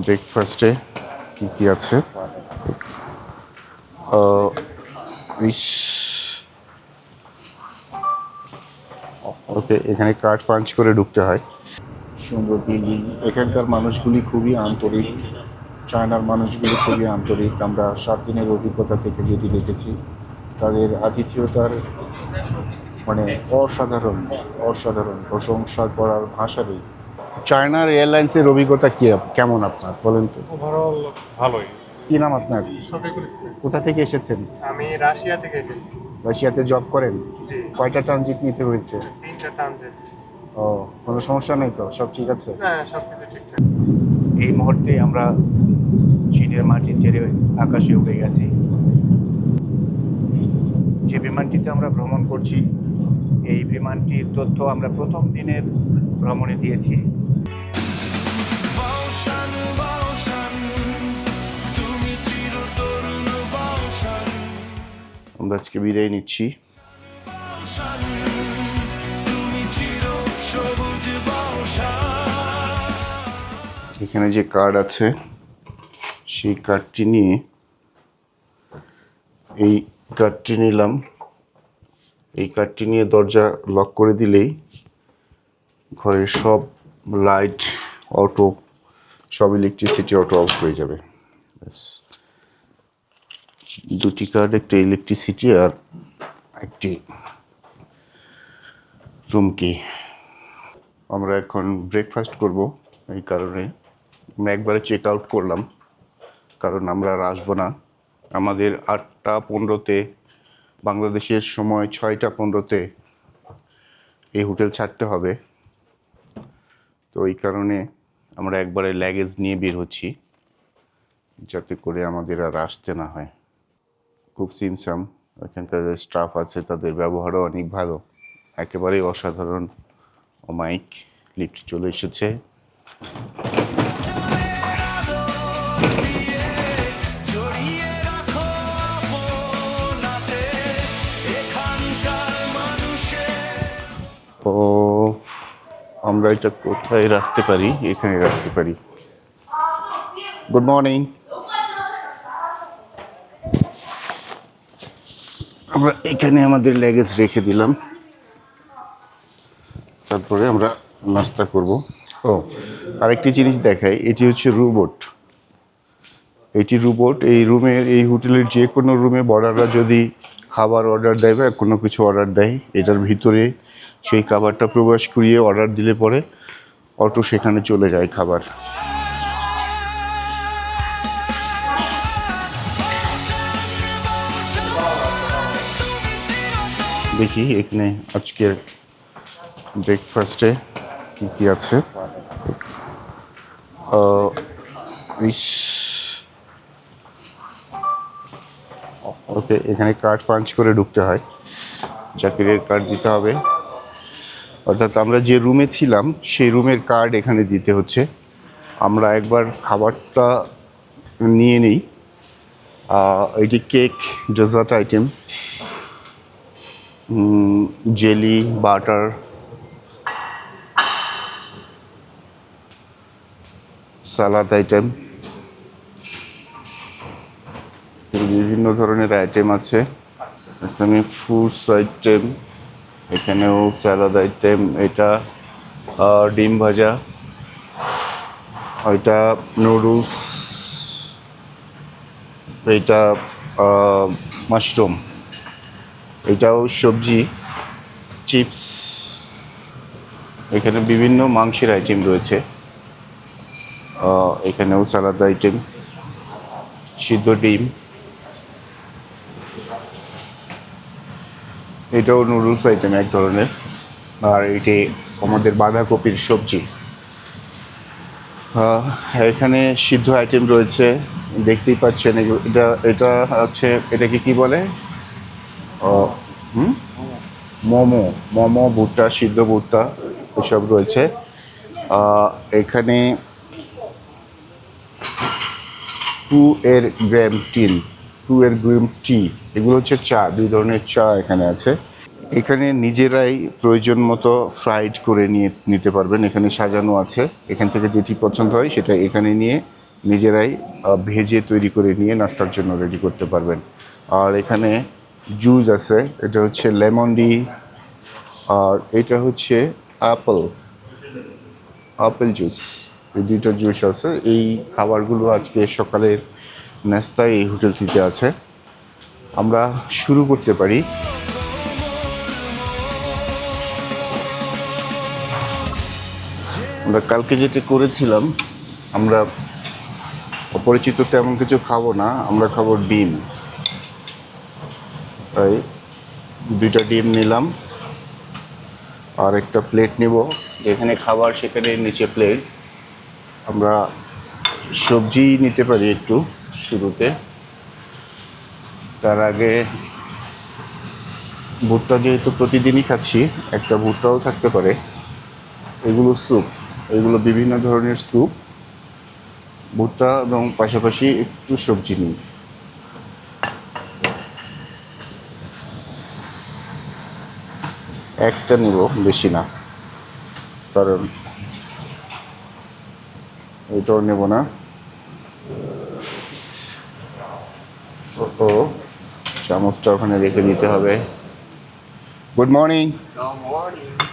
ব্রেকফাস্টে কি আছে? ওকে, এখানে কার্ড পাঞ্চ করে ঢুকতে হয়। সুন্দর বিল্ডিং। এখানকার মানুষগুলি খুবই আন্তরিক। চায়নার মানুষগুলি খুবই আন্তরিক। আমরা 7 দিনের অভিজ্ঞতা থেকে যেটি দেখেছি, তাদের আতিথেয়তার মানে অসাধারণ অসাধারণ, প্রশংসা করার ভাষা নেই। চায়নার এয়ারলাইন্সের অভিজ্ঞতা কেমন আপনার বলেন তো? ওভারঅল ভালোই। কি নাম আপনার? শফিকুল ইসলাম। কোথা থেকে এসেছেন? আমি রাশিয়া থেকে এসেছি। রাশিয়াতে জব করেন? জি। কয়টা ট্রানজিট নিতে হয়েছে? 3টা ট্রানজিট। ও, কোনো সমস্যা নেই তো? সব ঠিক আছে? হ্যাঁ, সবকিছু ঠিকঠাক। এই মুহূর্তে আমরা চীনের মাটি ছেড়ে আকাশে উড়ে গেছি। যে বিমানটিতে আমরা ভ্রমণ করছি, এই বিমানটির তথ্য আমরা প্রথম দিনের ভ্রমণে দিয়েছি। আমরা আজকে বিদায় নিচ্ছি। এখানে যে কার্ড আছে, সেই কার্ডটি নিয়ে এই কার্ডটি নিলাম। এই কার্ডটি নিয়ে দরজা লক করে দিলেই ঘরের সব লাইট, অটো, সব ইলেকট্রিসিটি অটো অফ হয়ে যাবে। ব্যাস, 2টি কার্ড, একটা ইলেকট্রিসিটি আর একটি রুম কি। আমরা এখন ব্রেকফাস্ট করব। এই কারণে আমরা একবারে চেক আউট করলাম, কারণ আমরা আর আসবো না। আমাদের 8টা 15-তে, বাংলাদেশের সময় 6টা 15-তে এই হোটেল ছাড়তে হবে। তো এই কারণে আমরা একবারে লাগেজ নিয়ে বের হচ্ছি, যাতে করে আমাদের আর আসতে না হয়। খুব সিমসাম। এখানকার যে স্টাফ আছে তাদের ব্যবহারও অনেক ভালো, একেবারেই অসাধারণ। মাইক লিফট চলে এসেছে। ও, আমরা এটা কোথায় রাখতে পারি? এখানে রাখতে পারি। Good morning. আমরা এখানে আমাদের লাগেজ রেখে দিলাম, তারপরে আমরা নাস্তা করব। ও, আরেকটি জিনিস দেখাই। এটি হচ্ছে রোবট। এটি রোবট। এই রুমের, এই হোটেলের যে কোনো রুমে বর্ডাররা যদি খাবার অর্ডার দেয় বা কোনো কিছু অর্ডার দেয়, এটার ভিতরে সেই খাবারটা প্রবেশ করিয়ে অর্ডার দিলে পরে অটো সেখানে চলে যায় খাবার। দেখি এখানে আজকের ব্রেকফাস্টে কি আছে। ওকে, এখানে কার্ড পাঞ্চ করে ঢুকতে হয়। চাকরির কার্ড দিতে হবে, অর্থাৎ আমরা যে রুমে ছিলাম সেই রুমের কার্ড এখানে দিতে হচ্ছে। আমরা একবার খাবারটা নিয়ে নিই। এটি cake, dessert item, jelly, butter, salad item, বিভিন্ন ধরনের আইটেম আছে। এখানে ফ্রুটস আইটেম, এখানেও স্যালাড আইটেম। এটা ডিম ভাজা, ওইটা নুডলস, এইটা মাশরুম, এটাও সবজি, চিপস। এখানে বিভিন্ন মাংসের আইটেম রয়েছে। এখানেও সালাদ আইটেম, সিদ্ধ ডিম, এটাও নুডলস আইটেম এক ধরনের। আর এটি আমাদের বাঁধাকপির সবজি। এখানে সিদ্ধ আইটেম রয়েছে, দেখতেই পাচ্ছেন। এটা এটা হচ্ছে, এটাকে কি বলে? মোমো। মোমো, ভুট্টা, সিদ্ধ ভুট্টা, এসব রয়েছে। এখানে 2 এর গ্রাম টি, এগুলো হচ্ছে চা। 2 ধরনের চা এখানে আছে। এখানে নিজেরাই প্রয়োজন মতো ফ্রাইড করে নিতে পারবেন। এখানে সাজানো আছে, এখান থেকে যেটি পছন্দ হয় সেটা এখানে নিয়ে নিজেরাই ভেজে তৈরি করে নিয়ে নাস্তার জন্য রেডি করতে পারবেন। আর এখানে জুস আছে, এটা হচ্ছে লেমন দি, আর এটা হচ্ছে অ্যাপেল আপেল জুস। এই দুইটা জুস আছে। এই খাবারগুলো আজকে সকালের নাস্তায় এই হোটেলটিতে আছে। আমরা শুরু করতে পারি। আমরা কালকে যেটা করেছিলাম, আমরা অপরিচিত তেমন কিছু খাবো না, আমরা খাবো ডিম। তাই দুইটা ডিম নিলাম আর একটা প্লেট নিব। যেখানে খাবার সেখানে নিচে প্লেট। আমরা সবজি নিতে পারি একটু শুরুতে। তার আগে ভুট্টা যেহেতু প্রতিদিনই খাচ্ছি, একটা ভুট্টাও থাকতে পারে। এগুলো স্যুপ, এগুলো বিভিন্ন ধরনের স্যুপ, ভুট্টা এবং পাশাপাশি একটু সবজি নিই। একটা নিব, বেশি না, কারণ এটাও নেব না। ও চামচটা ওখানে রেখে দিতে হবে। Good morning.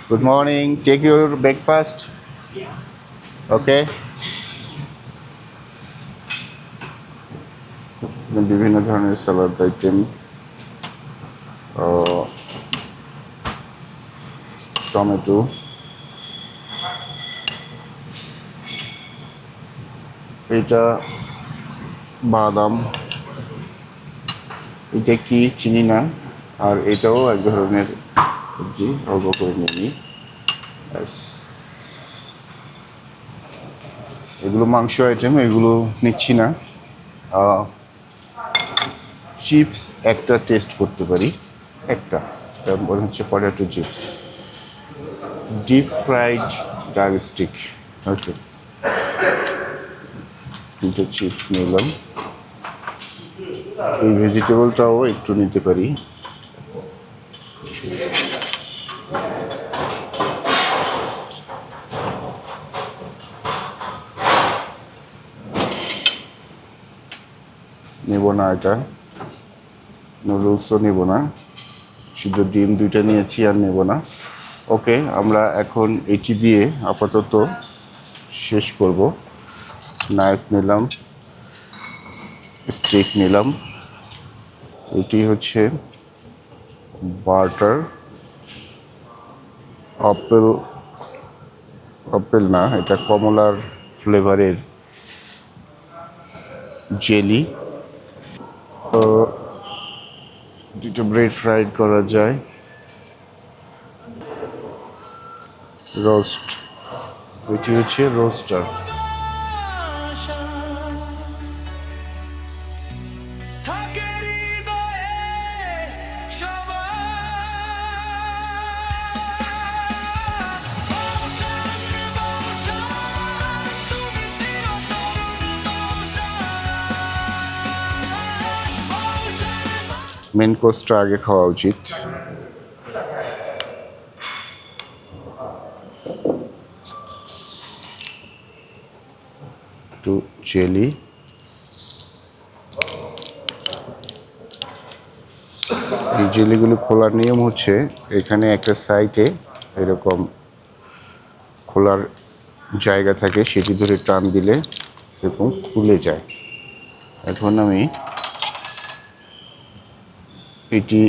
Good morning, take your breakfast. Okay. বিভিন্ন ধরনের স্যালাড আইটেম, টমেটো, এটা বাদাম, এটা কি চিনি না, আর এটাও এক ধরনের সবজি, অল্প করে নিয়ে নিই। ব্যাস। এগুলো মাংস আইটেম, এগুলো নিচ্ছি না। চিপস একটা টেস্ট করতে পারি, একটা, এটা মনে হচ্ছে পটেটো চিপস, ডিপ ফ্রাইড ডাল স্টিক। ওকে, দুটো চিপস নিলাম। এই ভেজিটেবলটাও একটু নিতে পারি। নেব না এটা, নুডলসও নেব না, শুধু ডিম দুইটা নিয়েছি আর নেব না। ওকে, আমরা এখন এটি দিয়ে আপাতত শেষ করব। নাইফ নিলাম, স্টিক নিলাম। এটি হচ্ছে বাটার, আপেল, আপেল না, এটা কমলার ফ্লেভারের জেলি। দুটো ব্রেড ফ্রাইড করা যায়। রোস্ট, এটি হচ্ছে রোস্টার। মেন কোর্সটা আগে খাওয়া উচিত। একটু জেলি, এই জেলিগুলো খোলার নিয়ম হচ্ছে, এখানে একটা সাইডে এরকম খোলার জায়গা থাকে, সেটি ধরে টান দিলে এরকম খুলে যায়। এখন আমি এটি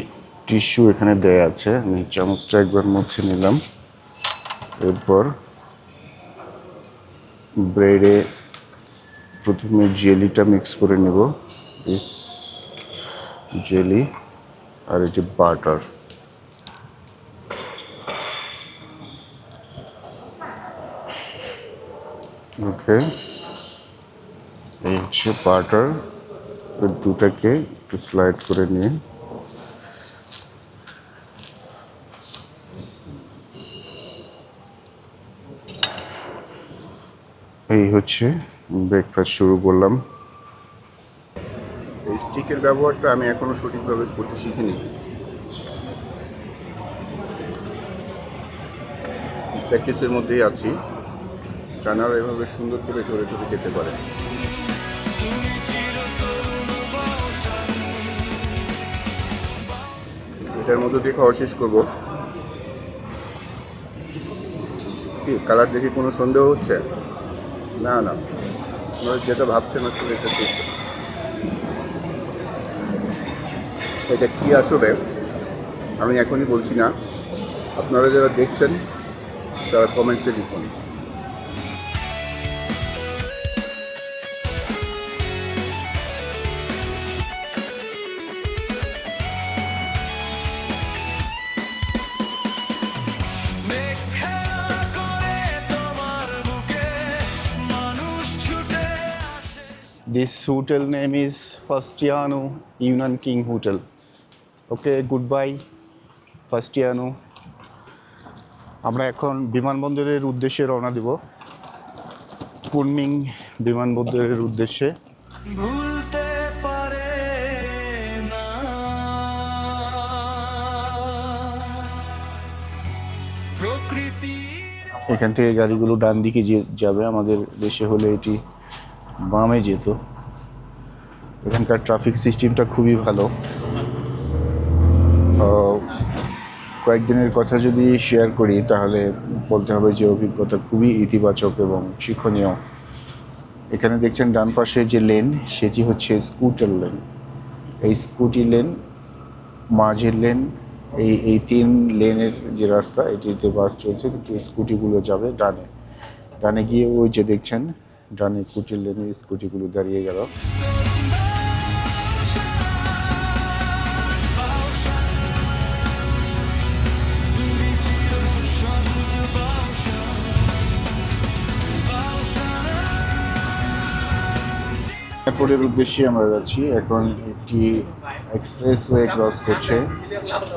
টিস্যু এখানে দেয়া আছে, আমি চামচটা একবার মুছে নিলাম। এরপর ব্রেডে প্রথমে জেলিটা মিক্স করে নেব, জেলি আর এই যে বাটার। ওকে, এই হচ্ছে বাটার। দুটাকে একটু স্লাইড করে নিয়ে এই হচ্ছে ব্রেকফাস্ট শুরু করলাম। এই স্টিকের ব্যবহারটা আমি এখনো সঠিকভাবে করতে শিখিনি, প্র্যাকটিসের মধ্যেই আছি। জানারা এভাবে সুন্দর করে ধরে ধরে খেতে পারে। এটার মধ্যে দিয়ে খাওয়া শেষ করবো। কি কালার দেখে কোনো সন্দেহ হচ্ছে? না না, আপনারা যেটা ভাবছেন আসলে এটা ঠিক। এটা কি আসলে আমি এখনই বলছি না, আপনারা যারা দেখছেন তারা কমেন্টে লিখুন। This hotel name is Fastiano Yunnan King Hotel. Okay, goodbye Fastiano. আমরা এখন বিমানবন্দরের উদ্দেশ্যে রওনা দিব, কুনমিং বিমানবন্দরের উদ্দেশ্যে। ভুলতে পারে না প্রকৃতি। এখান থেকে গাড়িগুলো ডান দিকে যাবে, আমাদের দেশে হলে এটি বামে যেত। এখানকার ট্রাফিক সিস্টেমটা খুবই ভালো। কয়েকদিনের কথা যদি শেয়ার করি তাহলে বলতে হবে যে অভিজ্ঞতা খুবই ইতিবাচক এবং শিক্ষণীয়। এখানে দেখছেন ডান পাশে যে লেন, সেটি হচ্ছে স্কুটার লেন। এই স্কুটি লেন, মাঝের লেন, এই 3 লেনের যে রাস্তা, এটিতে বাস চলছে, কিন্তু স্কুটিগুলো যাবে ডানে। ডানে গিয়ে ওই যে দেখছেন ডানে স্কুটির লেনে স্কুটিগুলো দাঁড়িয়ে গেল। এয়ারপোর্টের উদ্দেশ্যে আমরা যাচ্ছি। এখন একটি এক্সপ্রেসওয়ে ক্রস করছে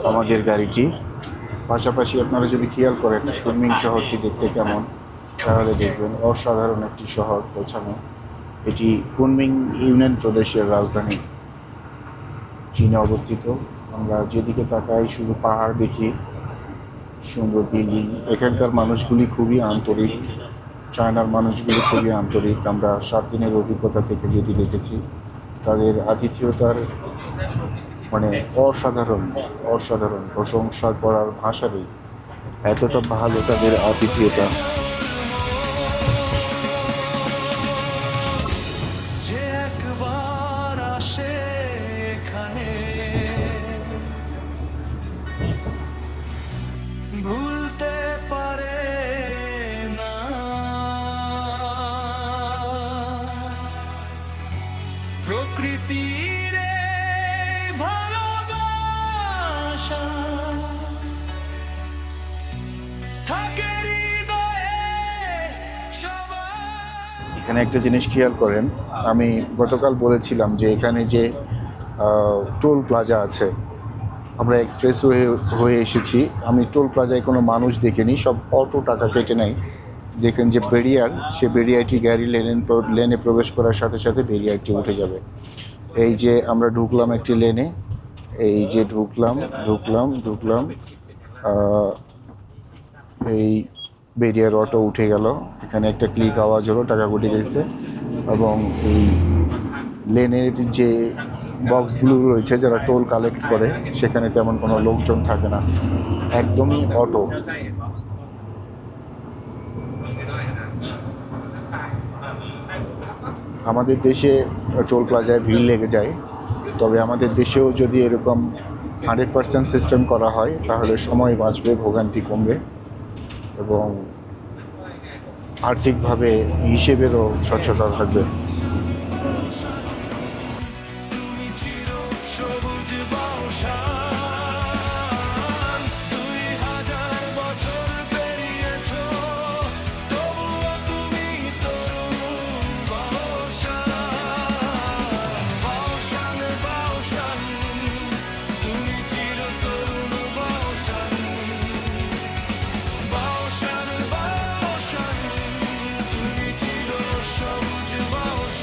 আমাদের গাড়িটি। পাশাপাশি আপনারা যদি খেয়াল করেন কুনমিং শহরটি দেখতে কেমন, তাহলে দেখবেন অসাধারণ একটি শহর পৌঁছানো। এটি কুনমিং ইউনিয়ন প্রদেশের রাজধানী, চীনে অবস্থিত। আমরা যেদিকে তাকাই শুধু পাহাড় দেখি, সুন্দর বিল্ডিং। এখানকার মানুষগুলি খুবই আন্তরিক, চায়নার মানুষগুলি খুবই আন্তরিক। আমরা 7 দিনের অভিজ্ঞতা থেকে যেটি দেখেছি, তাদের আতিথেয়তার মানে অসাধারণ অসাধারণ, প্রশংসা করার ভাষা নেই, এতটা ভালো তাদের আতিথেয়তা। যে একবার আসে এখানে ভুলতে পারে না প্রকৃতির এই ভালোবাসা থাকে হৃদয়ে সবার। এখানে একটা জিনিস খেয়াল করেন, আমি গতকাল বলেছিলাম যে এখানে যে টোল প্লাজা আছে, আমরা এক্সপ্রেসওয়ে হয়ে এসেছি, আমি টোল প্লাজায় কোনো মানুষ দেখিনি, সব অটো টাকা কেটে নেয়। দেখেন যে ব্যারিয়ার, সে ব্যারিয়ারটি গাড়ি লেনে প্রবেশ করার সাথে সাথে ব্যারিয়ারটি উঠে যাবে। এই যে আমরা ঢুকলাম একটি লেনে, এই যে ঢুকলাম, এই ব্যারিয়ার অটো উঠে গেল। এখানে একটা ক্লিক আওয়াজ হলো, টাকা কেটে গেছে। এবং এই লেনের যে বক্সগুলো রয়েছে যারা টোল কালেক্ট করে, সেখানে তেমন কোনো লোকজন থাকে না, একদমই অটো। আমাদের দেশে টোল প্লাজায় ভিড় লেগে যায়, তবে আমাদের দেশেও যদি এরকম 100% সিস্টেম করা হয় তাহলে সময় বাঁচবে, ভোগান্তি কমবে এবং আর্থিকভাবে হিসেবেরও স্বচ্ছতা থাকবে। তুমি চির সবুজ বাউশান, 2000 বছর পেরিয়েছো, তবুও তুমি তরুণ বাউশান, বাউশান, তুমি চির তরুণ বাউশান, বাউশান, তুমি চির সবুজ বাউশান।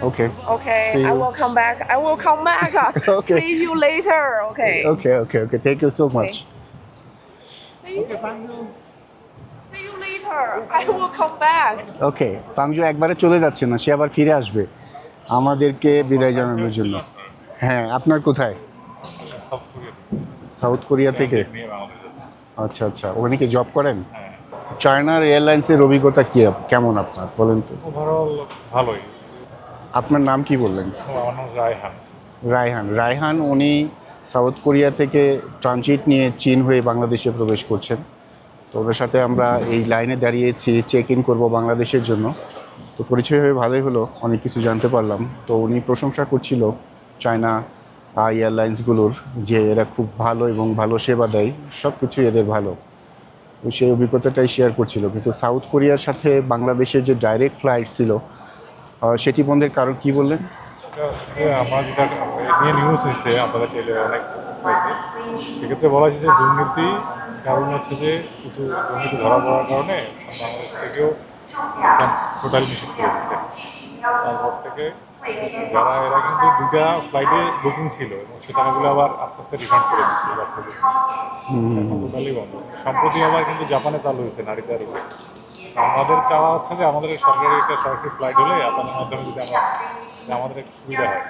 Okay. Okay, See I you. will come back. I will come back. Okay. See you later. Okay. Okay. Thank you so much. See you. See you later. I will come back. ওকে, পাংজু একবারে চলে যাচ্ছে না, সে আবার ফিরে আসবে আমাদেরকে বিদায় জানানোর জন্য। হ্যাঁ, আপনার কোথায়? সাউথ কোরিয়া থেকে। আচ্ছা, ওখানে কি জব করেন? চায়নার এয়ারলাইন্সের অভিজ্ঞতা কি কেমন আপনার বলেন তো? ওভারঅল ভালোই। আপনার নাম কি বললেন? আমার নাম রায়হান। রায়হান উনি সাউথ কোরিয়া থেকে ট্রানজিট নিয়ে চীন হয়ে বাংলাদেশে প্রবেশ করছেন। তো ওনার সাথে আমরা এই লাইনে দাঁড়িয়েছি চেক ইন করবো বাংলাদেশের জন্য। তো পরিচয় হয়ে ভালোই হলো, অনেক কিছু জানতে পারলাম। তো উনি প্রশংসা করছিল চায়না এয়ারলাইন্সগুলোর, যে এরা খুব ভালো এবং ভালো সেবা দেয়, সব কিছু এদের ভালো। তো সেই অভিজ্ঞতাটাই শেয়ার করছিল। কিন্তু সাউথ কোরিয়ার সাথে বাংলাদেশের যে ডাইরেক্ট ফ্লাইট ছিল সেটি বন্ধের কারণ কি বললেন? আমরা যেটা নিয়ে নিউজ হয়েছে আপনাদের টেলে অনেক হয়েছে, সেক্ষেত্রে বলা হয়েছে যে দুর্নীতি, কারণ হচ্ছে যে কিছু দুর্নীতি ধরা পড়ার কারণে বাংলাদেশ থেকেও টোটালি নিষেধ করে দিচ্ছে। তারপর থেকে এরা কিন্তু দুটা ফ্লাইটে বুকিং ছিল এবং সে টাকাগুলো আবার আস্তে আস্তে রিফান্ড করে দিচ্ছে এবার থেকে। টোটালি বন্ধ। সম্প্রতি আবার কিন্তু জাপানে চালু হয়েছে নারীদের উপরে। আমাদের চাওয়া হচ্ছে যে আমাদের সরকারি একটা সরাসরি ফ্লাইট হলে আপনাদের মাধ্যমে যদি আমাদের একটু সুবিধা হয়,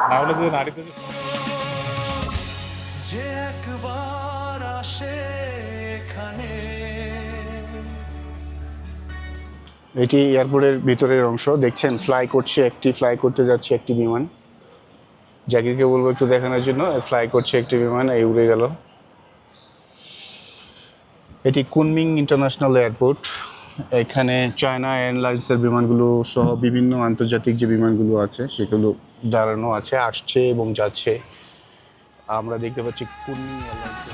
না হলে যে নারীদের যে একবার আসে এখানে এটি এয়ারপোর্টের ভিতরের অংশ, দেখছেন ফ্লাই করতে যাচ্ছে একটি বিমান। জাকিরকে বলবো একটু দেখানোর জন্য, ফ্লাই করছে একটি বিমান, এই উড়ে গেল। এটি কুনমিং ইন্টারন্যাশনাল এয়ারপোর্ট। এখানে চায়না এয়ারলাইন্সের বিমানগুলো সহ বিভিন্ন আন্তর্জাতিক যে বিমানগুলো আছে সেগুলো দাঁড়ানো আছে, আসছে এবং যাচ্ছে। আমরা দেখতে পাচ্ছি কুনমিং এয়ারলাইন্সের।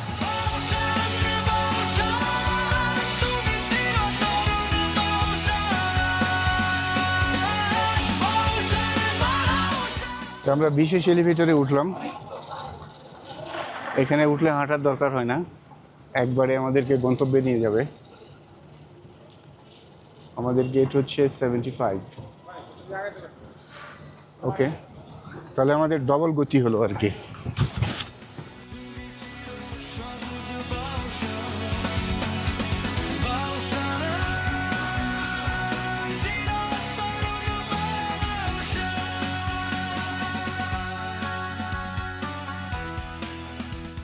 তো আমরা বিশেষ এলিভেটরে উঠলাম। এখানে উঠলে হাঁটার দরকার হয় না, একবারে আমাদেরকে গন্তব্যে নিয়ে যাবে। আমাদের গেট হচ্ছে 75। ওকে, তাহলে আমাদের ডবল গতি হলো আর কি।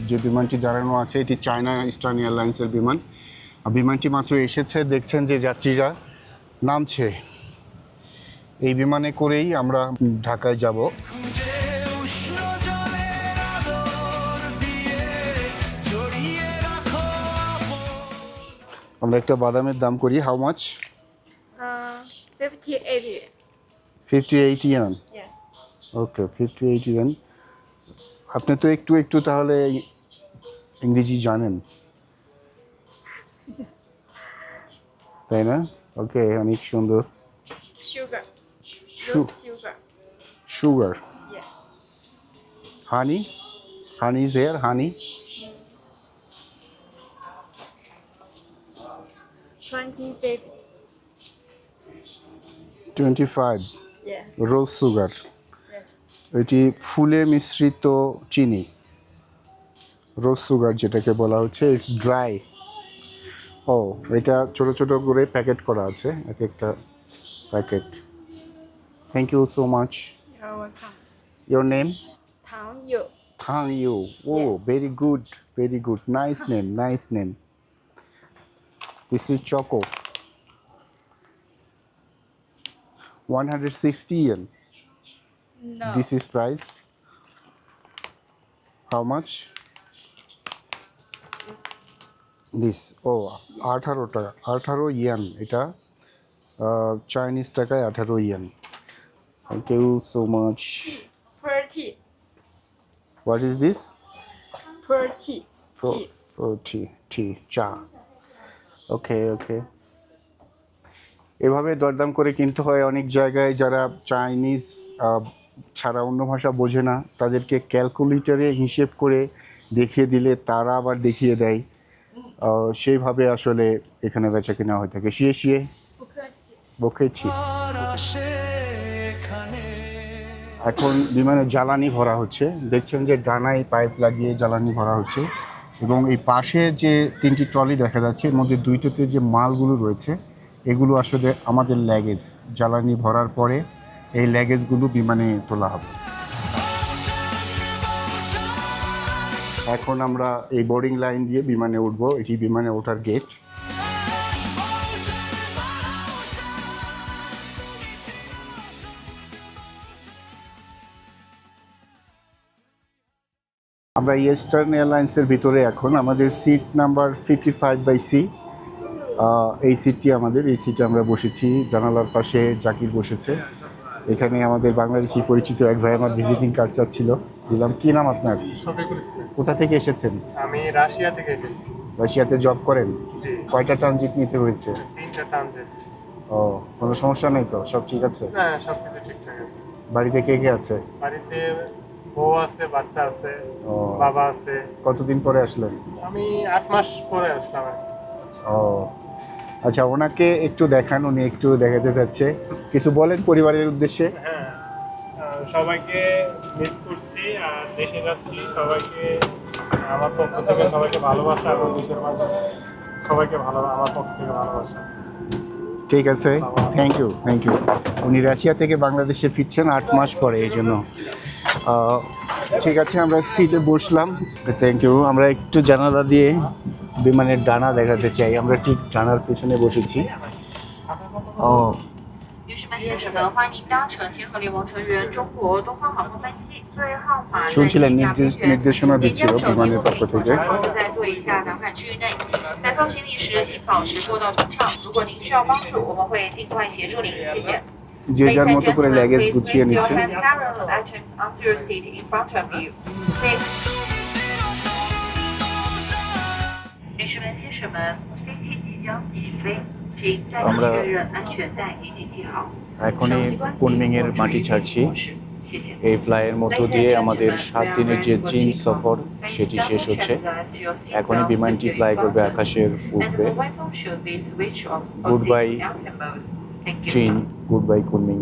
যে বিমানটি দাঁড়ানো আছে এটি চায়না ইস্টার্ন এয়ারলাইন্সের বিমান। বিমানটি মাত্র এসেছে, দেখছেন যে যাত্রীরা নামছে। এই বিমানে করেই আমরা ঢাকায় যাব। যে উষ্ণ জলের আদর দিয়ে জড়িয়ে রাখো আমরা একটা বাদামের দাম করি। How much? 50, 80. 58 ইয়ান। Yes. ওকে, 58 ইয়ান। আপনি তো একটু তাহলে ইংরেজি জানেন, তাই না? ওকে, অনেক সুন্দর। Sugar. Su- Rose sugar. Sugar, Yeah. Honey is here, honey 25. 25 Yeah. Rose sugar. Yes. এটি ফুলে মিশ্রিত চিনি, রোজ সুগার যেটাকে বলা হচ্ছে। It's dry. ও, এটা ছোট ছোট করে প্যাকেট করা আছে, এক একটা packet. Thank you so much. You're welcome. Your name? Tang Yu. Tang Yu. Oh, Yeah. very good. Nice name. This is Choco. 160 yen. No. This is price. How much? This. Oh, 18 টাকা, 18 yen. এটা Chinese টাকায় 18 yen. Thank you so much. Pearl tea. What is this? Pearl tea. Tea. For tea, চা। ওকে। এভাবে দরদাম করে কিনতে হয় অনেক জায়গায়। যারা চাইনিজ ছাড়া অন্য ভাষা বোঝে না তাদেরকে ক্যালকুলেটরে হিসেব করে দেখিয়ে দিলে তারা আবার দেখিয়ে দেয়। সেইভাবে আসলে এখানে বেচা কেনা হয়ে থাকে। শিয়ে 不客气。বকেছি। আর আসে এখানে এখন বিমানে জ্বালানি ভরা হচ্ছে, দেখছেন যে ডানায় পাইপ লাগিয়ে জ্বালানি ভরা হচ্ছে এবং এই পাশে যে 3টি ট্রলি দেখা যাচ্ছে এর মধ্যে 2টোতে যে মালগুলো রয়েছে এগুলো আসলে আমাদের ল্যাগেজ। জ্বালানি ভরার পরে এই ল্যাগেজগুলো বিমানে তোলা হবে। এখন আমরা এই বোর্ডিং লাইন দিয়ে বিমানে উঠব, এটি বিমানে ওঠার গেট। আমরা ইস্টার্ন এয়ারলাইন্সের ভিতরে এখন আমাদের সিট নাম্বার 55/C। এই সিটটি আমাদের, এই সিটে আমরা বসেছি। জানালার পাশে জাকির বসেছে। এখানে আমাদের বাংলাদেশি পরিচিত এক ভাই আমার ভিজিটিং কার্ড চাচ্ছিল, দিলাম। কি নাম আপনার? শফিকুল ইসলাম। কোথা থেকে এসেছেন? আমি রাশিয়া থেকে এসেছি। রাশিয়াতে জব করেন? জি। কয়টা ট্রানজিট নিতে হয়েছে? 3টা ট্রানজিট। ও, কোনো সমস্যা নেই তো? সব ঠিক আছে? হ্যাঁ, সবকিছু ঠিকঠাক আছে। বাড়িতে কে কে আছে? বাড়িতে বউ আছে, বাচ্চা আছে, ও, বাবা আছে। কতদিন পরে আসলেন? আমি 8 মাস পরে আসলাম আর কি। ও আচ্ছা, ওনাকে একটু দেখান, উনি একটু দেখাতে চাচ্ছে। কিছু বলেন পরিবারের উদ্দেশ্যে। হ্যাঁ, সবাইকে মিস করছি আর দেশে যাচ্ছি। সবাইকে আমার পক্ষ থেকে সবাইকে ভালোবাসা এবং দেশের মাঝে সবাইকে আমার পক্ষ থেকে ভালোবাসা। ঠিক আছে, থ্যাংক ইউ, থ্যাংক ইউ। উনি রাশিয়া থেকে বাংলাদেশে ফিরছেন 8 মাস পরে, এই জন্য। ঠিক আছে, আমরা সিটে বসলাম। Thank you. আমরা একটু জানালা দিয়ে বিমানের ডানা দেখাতে চাই। আমরা ঠিক ডানার পেছনে বসেছি। ও, 女士们、先生们，欢迎您搭乘天河联盟成员中国东方航空班机，座位号码在 শুনছিলেন 机架边缘。 নির্দেশনা 即 দিচ্ছিল 将乘 বিমানের 务 পক্ষ 请 থেকে। 坐在座椅下档杆区域内。摆放行李时，请保持过道通畅。如果您需要帮助，我们会尽快协助您，谢谢。 যে যার Ladies and মতো করে gentlemen, ল্যাগেজ please গুছিয়ে place your নিচ্ছে। hand carry-on items onto your seat in front of you. Please 女士们、先生们，飞机即将起飞，请再次আমরা确认安全带已经系好。 এখনই কুনমিংয়ের মাটি ছাড়ছি। এই ফ্লাইয়ের মধ্য দিয়ে আমাদের 7 দিনের যে চীন সফর সেটি শেষ হচ্ছে। এখনই বিমানটি ফ্লাই করবে, আকাশের উঠবে। গুড বাই চীন, গুড বাই কুনমিং।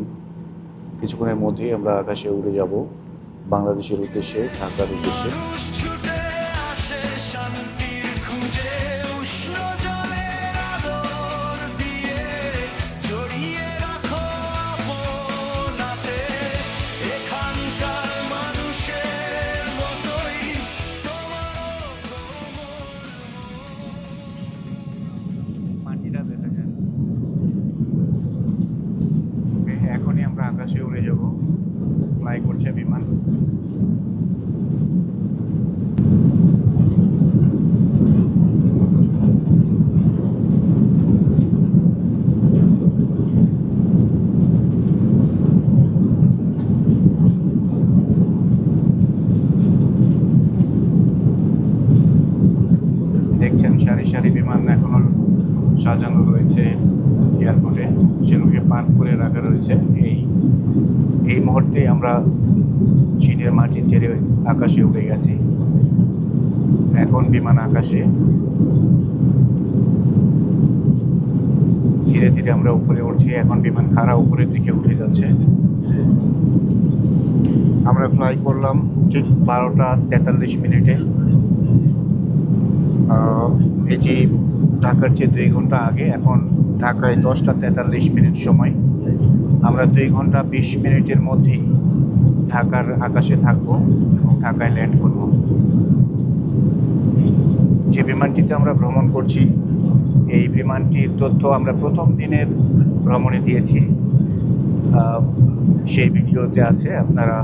কিছুক্ষণের মধ্যেই আমরা আকাশে উড়ে যাব বাংলাদেশের উদ্দেশ্যে, ঢাকার উদ্দেশ্যে। ছুটে আসে শান্তির খুঁজে উষ্ণ জলের আদর দিয়ে জড়িয়ে রাখো আপনাতে এখানকার মানুষের মতোই এখনই আমরা আকাশে উড়ে যাব, ফ্লাই করছে বিমান। দেখছেন সারি সারি বিমান এখনো সাজানো রয়েছে এয়ারপোর্টে, সেগুলোকে পার্ক করে রাখা রয়েছে। এই মুহূর্তে আমরা চীনের মাটি ছেড়ে আকাশে উড়ে গেছি। এখন বিমান আকাশে, ধীরে ধীরে আমরা উপরে উঠছি। এখন বিমান খাড়া উপরের দিকে উঠে যাচ্ছে। আমরা ফ্লাই করলাম ঠিক 12টা 43 মিনিটে। এটি ঢাকার চেয়ে 2 ঘন্টা আগে। এখন ঢাকায় 10টা 43 মিনিট সময়। আমরা 2 ঘন্টা 20 মিনিটের মধ্যেই ঢাকার আকাশে থাকব এবং ঢাকায় ল্যান্ড করব। যে বিমানটিতে আমরা ভ্রমণ করছি এই বিমানটির তথ্য আমরা প্রথম দিনের ভ্রমণে দিয়েছি, সেই ভিডিওতে আছে। আপনারা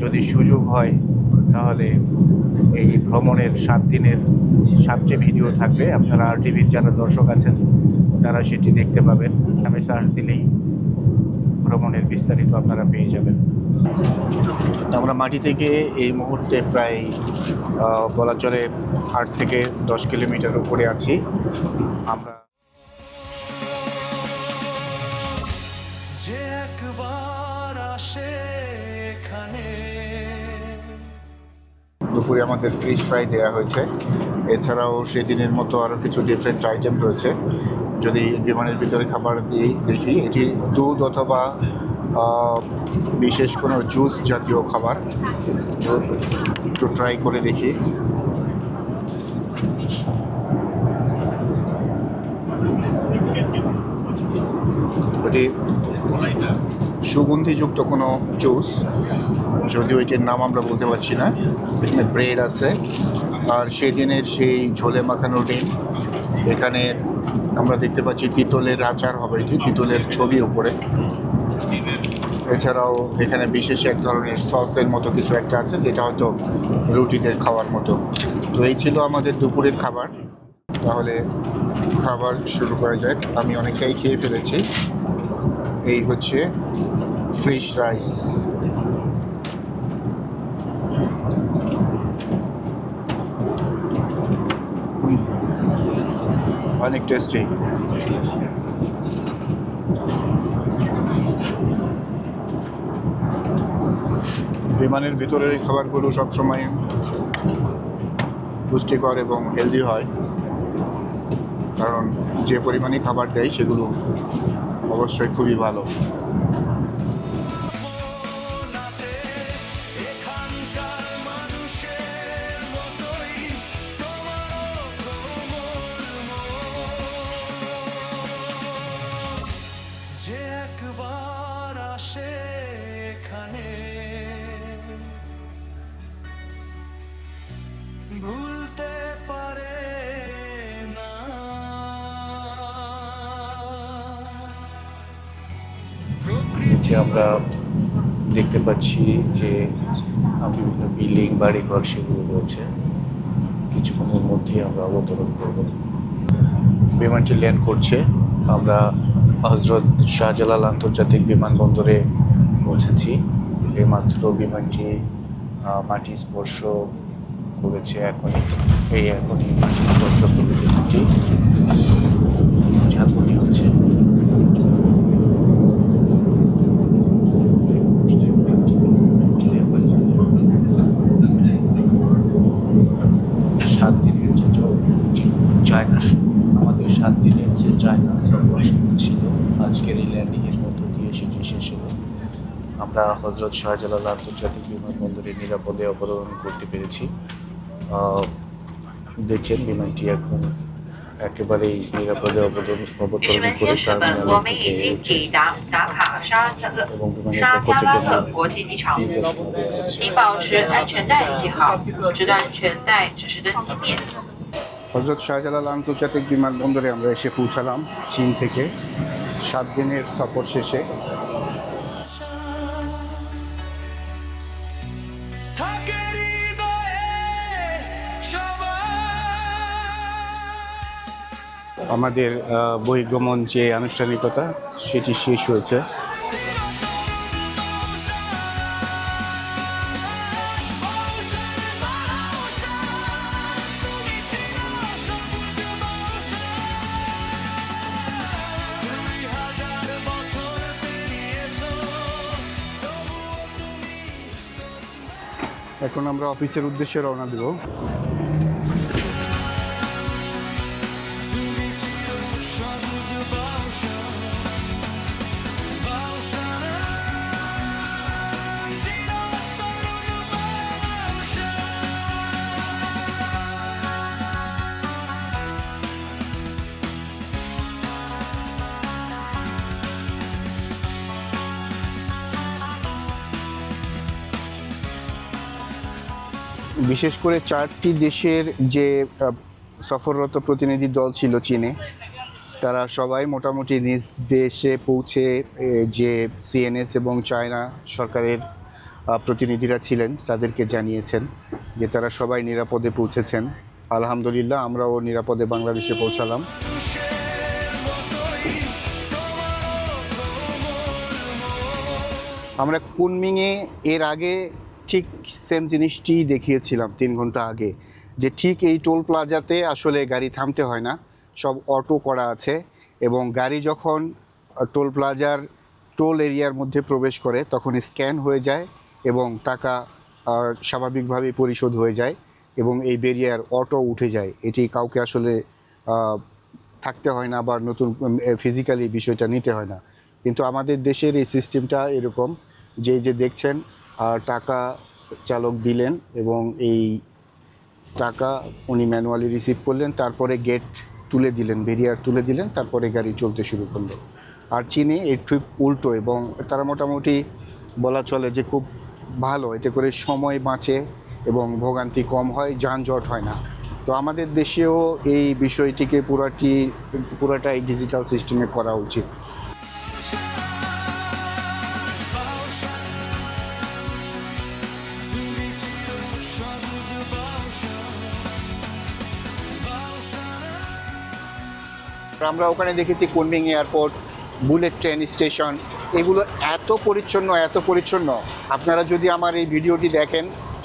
যদি সুযোগ হয় তাহলে এই ভ্রমণের 7 দিনের 7টি ভিডিও থাকবে। আপনারা RTVর যারা দর্শক আছেন তারা সেটি দেখতে পাবেন। আমি সার্চ দিলেই ভ্রমণের বিস্তারিত আপনারা পেয়ে যাবেন। আমরা মাটি থেকে এই মুহূর্তে প্রায় বলা চলে 8 থেকে 10 কিলোমিটার উপরে আছি। আমরা যে একবার আসে এখানে দুপুরে আমাদের ফিশ ফ্রাই দেওয়া হয়েছে। এছাড়াও সেদিনের মতো আরও কিছু ডিফারেন্ট আইটেম রয়েছে। যদি বিমানের ভিতরে খাবার দিই দেখি, এটি দুধ অথবা বিশেষ কোনো জুস জাতীয় খাবার, একটু ট্রাই করে দেখি। এটি সুগন্ধিযুক্ত কোনো জুস, যদিও এটির নাম আমরা বলতে পারছি না। এখানে ব্রেড আছে আর সেদিনের সেই ঝোলে মাখানো ডিম। এখানে আমরা দেখতে পাচ্ছি তিতলের আচার হবে, এটি তিতলের ছবি উপরে। এছাড়াও এখানে বিশেষ এক ধরনের সসের মতো কিছু একটা আছে, যেটা হয়তো রুটিদের খাওয়ার মতো। তো এই ছিল আমাদের দুপুরের খাবার। তাহলে খাবার শুরু করা যাক। আমি অনেকটাই খেয়ে ফেলেছি। এই হচ্ছে ফিশ রাইস। অনেক টেস্টি। বিমানের ভিতরের এই খাবারগুলো সবসময় পুষ্টিকর এবং হেলদি হয়, কারণ যে পরিমাণে খাবার দেয় সেগুলো অবশ্যই খুবই ভালো। নাতে এখানকার মানুষের মতোই তোমারও কোমল মন। যে একবার আসে এখানে ভুলতে পারে না। যে আমরা দেখতে পাচ্ছি যে বিভিন্ন বিল্ডিং, বাড়িঘর সেগুলো রয়েছে। কিছুক্ষণের মধ্যেই আমরা অবতরণ করব। বিমানটি ল্যান্ড করছে। আমরা হজরত শাহজালাল আন্তর্জাতিক বিমানবন্দরে পৌঁছেছি। এইমাত্র বিমানটি মাটি স্পর্শ করেছে। এখনই মাটি স্পর্শ করে বিমানটি ঝাঁকুনি হচ্ছে। আমাদের 7 দিনের যে চায়না সফর ছিল, আজকের এই ল্যান্ডিংয়ের মধ্য দিয়ে সেটি শেষ হলো। আমরা হজরত শাহজালাল আন্তর্জাতিক বিমানবন্দরে নিরাপদে অবতরণ করতে পেরেছি। দেখছেন বিমানটি এখন একেবারেই নিরাপদে অবতরণ 女士 করে 们、先生们，我们已经抵达达卡沙加拉特国际机场，请保持安全带系好，直到安全带指示灯熄灭。 হজরত শাহজালাল আন্তর্জাতিক বিমানবন্দরে আমরা এসে পৌঁছালাম চীন থেকে 7 দিনের সফর শেষে। থাকে হৃদয়ে সবাই। আমাদের বহির্গমন যে আনুষ্ঠানিকতা সেটি শেষ হয়েছে। এখন আমরা অফিসের উদ্দেশ্যে রওনা দেব। বিশেষ করে 4টি দেশের যে সফররত প্রতিনিধি দল ছিল চীনে, তারা সবাই মোটামুটি নিজ দেশে পৌঁছে যে সিএনএস এবং চায়না সরকারের প্রতিনিধিরা ছিলেন তাদেরকে জানিয়েছেন যে তারা সবাই নিরাপদে পৌঁছেছেন। আলহামদুলিল্লাহ, আমরাও নিরাপদে বাংলাদেশে পৌঁছালাম। আমরা কুনমিংয়ে এর আগে ঠিক সেম জিনিসটি দেখিয়েছিলাম 3 ঘন্টা আগে, যে ঠিক এই টোল প্লাজাতে আসলে গাড়ি থামতে হয় না, সব অটো করা আছে এবং গাড়ি যখন টোল প্লাজার টোল এরিয়ার মধ্যে প্রবেশ করে তখন স্ক্যান হয়ে যায় এবং টাকা স্বাভাবিকভাবেই পরিশোধ হয়ে যায় এবং এই ব্যারিয়ার অটো উঠে যায়। এটি কাউকে আসলে থাকতে হয় না বা নতুন ফিজিক্যালি বিষয়টা নিতে হয় না। কিন্তু আমাদের দেশের এই সিস্টেমটা এরকম যে এই যে দেখছেন টাকা চালক দিলেন এবং এই টাকা উনি ম্যানুয়ালি রিসিভ করলেন, তারপরে গেট তুলে দিলেন, ব্যারিয়ার তুলে দিলেন, তারপরে গাড়ি চলতে শুরু করলো। আর চীনে এই ট্রিপ উল্টো, এবং তারা মোটামুটি বলা চলে যে খুব ভালো, এতে করে সময় বাঁচে এবং ভোগান্তি কম হয়, যানজট হয় না। তো আমাদের দেশেও এই বিষয়টিকে পুরাটাই ডিজিটাল সিস্টেমে করা উচিত। আমরা ওখানে দেখেছি Kunming airport, bullet train station, এগুলো এত পরিচ্ছন্ন। আপনারা যদি আমার এই ভিডিওটি দেখেন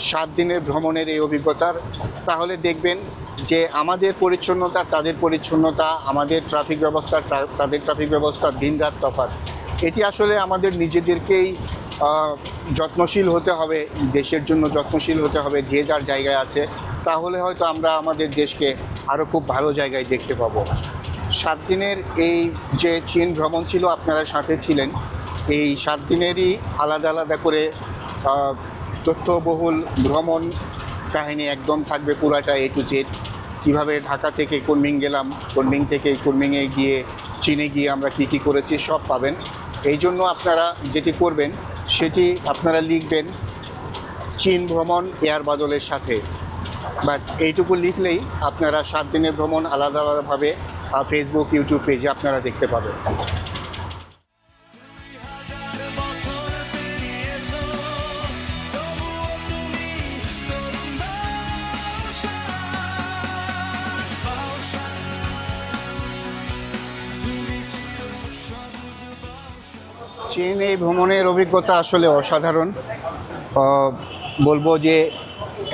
7 দিনের ভ্রমণের এই অভিজ্ঞতার, তাহলে দেখবেন যে আমাদের পরিচ্ছন্নতা, তাদের পরিচ্ছন্নতা, আমাদের ট্রাফিক ব্যবস্থা, তাদের ট্রাফিক ব্যবস্থা দিনরাত তফাৎ। এটি আসলে আমাদের নিজেদেরকেই যত্নশীল হতে হবে, দেশের জন্য যত্নশীল হতে হবে, যে যার জায়গায় আছে, তাহলে হয়তো আমরা আমাদের দেশকে আরও খুব ভালো জায়গায় দেখতে পাবো। 7 দিনের এই যে চীন ভ্রমণ ছিল, আপনারা সাথে ছিলেন, এই 7 দিনেরই আলাদা আলাদা করে তথ্যবহুল ভ্রমণ কাহিনী একদম থাকবে, পুরাটা A to Z। কীভাবে ঢাকা থেকে কুনমিং গেলাম, কুনমিং থেকে কুনমিংয়ে গিয়ে চীনে গিয়ে আমরা কী করেছি সব পাবেন। এই জন্য আপনারা যেটি করবেন সেটি আপনারা লিখবেন চীন ভ্রমণ এয়ার বাদলের সাথে, বাস এইটুকু লিখলেই আপনারা 7 দিনের ভ্রমণ আলাদা আলাদাভাবে ফেসবুক, ইউটিউব পেজে আপনারা দেখতে পাবেন। চীন এই ভ্রমণের অভিজ্ঞতা আসলে অসাধারণ। বলবো যে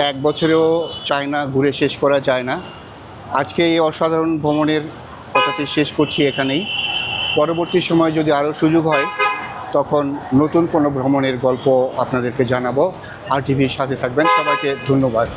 1 বছরেও চায়না ঘুরে শেষ করা যায় না। আজকে এই অসাধারণ ভ্রমণের কথাটি শেষ করছি এখানেই। পরবর্তী সময় যদি আরও সুযোগ হয়, তখন নতুন কোনো ভ্রমণের গল্প আপনাদেরকে জানাবো। RTV সাথে থাকবেন। সবাইকে ধন্যবাদ।